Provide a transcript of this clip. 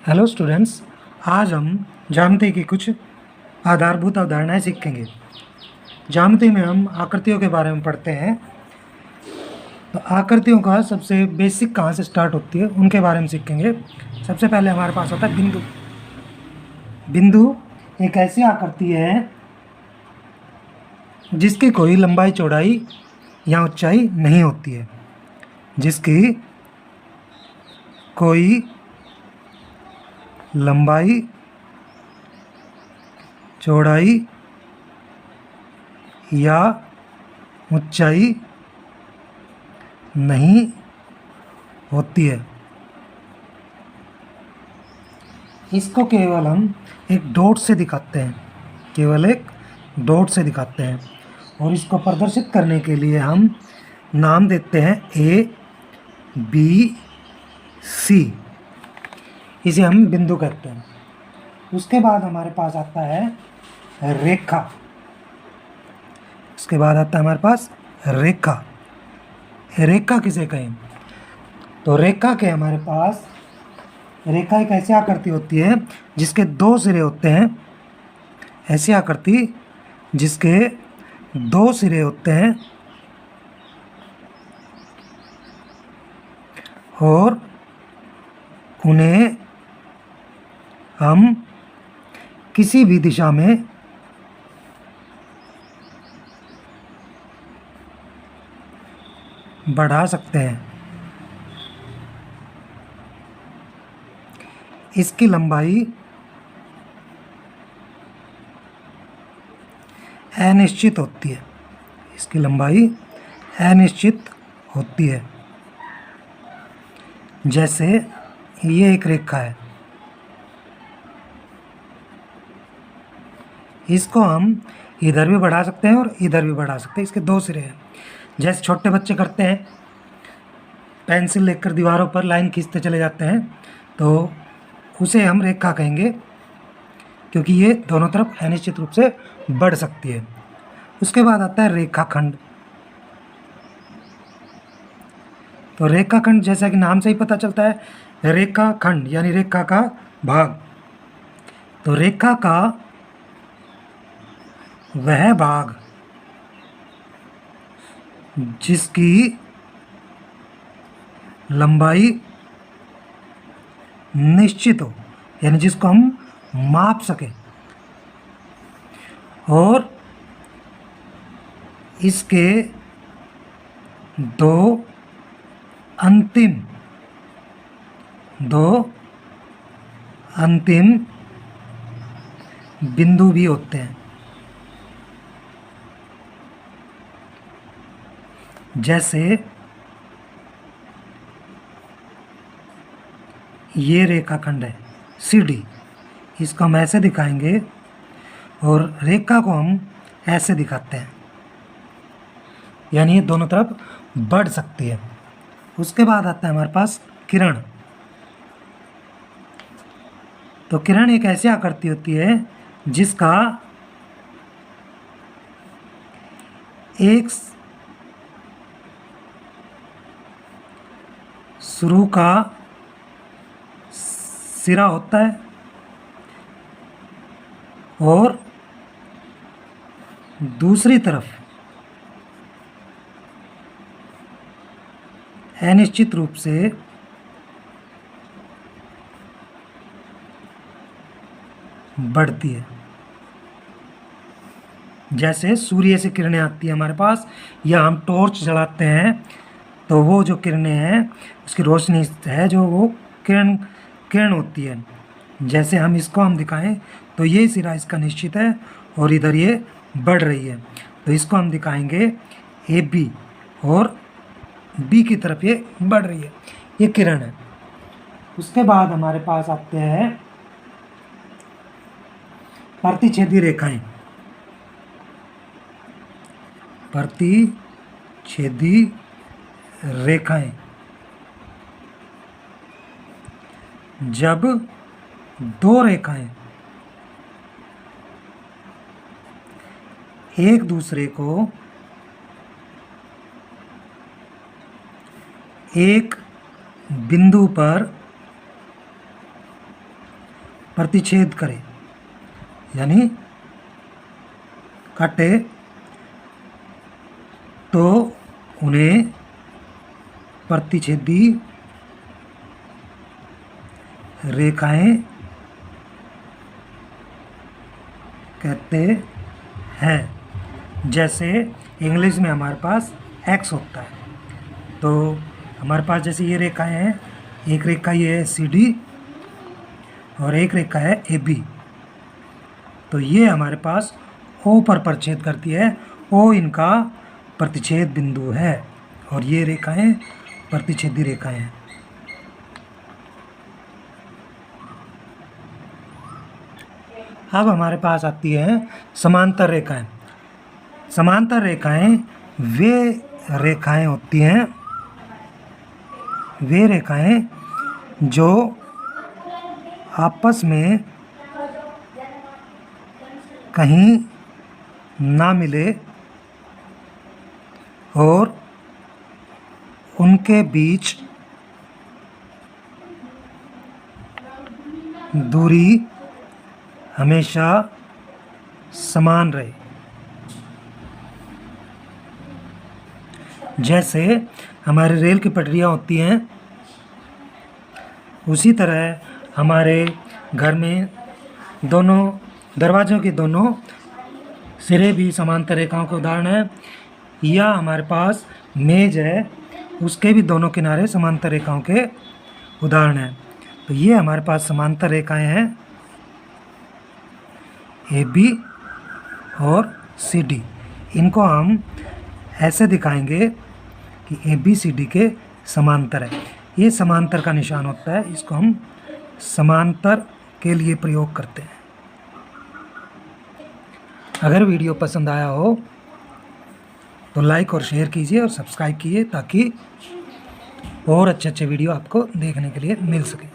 Hello students, आज हम ज्यामिति की कुछ आधारभूत अवधारणाएं सीखेंगे। ज्यामिति में हम आकृतियों के बारे में पढ़ते हैं। तो आकृतियों का सबसे बेसिक कहाँ से स्टार्ट होती है उनके बारे में सीखेंगे। सबसे पहले हमारे पास होता है बिंदु। बिंदु एक ऐसी आकृति है जिसकी कोई लंबाई चौड़ाई या ऊंचाई नहीं होती है, जिसकी कोई लंबाई चौड़ाई या ऊंचाई नहीं होती है। इसको केवल हम एक डॉट से दिखाते हैं, केवल एक डॉट से दिखाते हैं। और इसको प्रदर्शित करने के लिए हम नाम देते हैं ए बी सी। इसे हम बिंदु कहते हैं। उसके बाद हमारे पास आता है रेखा। उसके बाद आता है हमारे पास रेखा। रेखा किसे कहें? तो रेखा के हमारे पास रेखा एक ऐसी आकृति होती है जिसके दो सिरे होते हैं। ऐसी आकृति जिसके दो सिरे होते हैं और उन्हें हम किसी भी दिशा में बढ़ा सकते हैं। इसकी लंबाई अनिश्चित होती है। इसकी लंबाई अनिश्चित होती है। जैसे ये एक रेखा है, इसको हम इधर भी बढ़ा सकते हैं और इधर भी बढ़ा सकते हैं। इसके दो सिरे हैं। जैसे छोटे बच्चे करते हैं, पेंसिल लेकर दीवारों पर लाइन खींचते चले जाते हैं, तो उसे हम रेखा कहेंगे, क्योंकि ये दोनों तरफ अनिश्चित रूप से बढ़ सकती है। उसके बाद आता है रेखाखंड। तो रेखाखंड जैसा कि नाम से ही पता चलता है, रेखाखंड यानी रेखा का भाग। तो रेखा का वह भाग जिसकी लंबाई निश्चित हो, यानी जिसको हम माप सकें, और इसके दो अंतिम बिंदु भी होते हैं। जैसे ये रेखाखंड है CD, इसको हम ऐसे दिखाएंगे और रेखा को हम ऐसे दिखाते हैं, यानी ये दोनों तरफ बढ़ सकती है। उसके बाद आता है हमारे पास किरण। तो किरण एक ऐसी आकृति होती है जिसका एक शुरू का सिरा होता है और दूसरी तरफ अनिश्चित रूप से बढ़ती है। जैसे सूर्य से किरणें आती है हमारे पास, या हम टॉर्च जलाते हैं, तो वो जो किरणें हैं उसकी रोशनी है जो वो किरण होती है। जैसे हम दिखाएं तो ये सिरा इसका निश्चित है और इधर ये बढ़ रही है, तो इसको हम दिखाएंगे AB, और B की तरफ ये बढ़ रही है, ये किरण है। उसके बाद हमारे पास आते हैं प्रतिच्छेदी रेखाएं। प्रतिच्छेदी रेखाएं जब दो रेखाएं एक दूसरे को एक बिंदु पर प्रतिच्छेद करे यानी काटे तो उन्हें प्रतिच्छेदी रेखाएं कहते हैं। जैसे इंग्लिश में हमारे पास एक्स होता है, तो हमारे पास जैसे ये रेखाएं हैं, एक रेखा ये है CD और एक रेखा है AB, तो ये हमारे पास O पर प्रतिच्छेद करती है। O इनका प्रतिच्छेद बिंदु है और ये रेखाएं प्रतिच्छेदी रेखाएं हैं। अब हमारे पास आती है समांतर रेखाएं। समांतर रेखाएं वे रेखाएं होती हैं, वे रेखाएं जो आपस में कहीं ना मिले और उनके बीच दूरी हमेशा समान रहे। जैसे हमारे रेल की पटरियाँ होती हैं, उसी तरह हमारे घर में दोनों दरवाज़ों के दोनों सिरे भी समांतर रेखाओं के उदाहरण हैं। या हमारे पास मेज है, उसके भी दोनों किनारे समांतर रेखाओं के उदाहरण हैं। तो ये हमारे पास समांतर रेखाएं हैं AB और CD। इनको हम ऐसे दिखाएंगे कि ABCD के समांतर है। ये समांतर का निशान होता है, इसको हम समांतर के लिए प्रयोग करते हैं। अगर वीडियो पसंद आया हो तो लाइक और शेयर कीजिए और सब्सक्राइब कीजिए ताकि और अच्छे वीडियो आपको देखने के लिए मिल सके।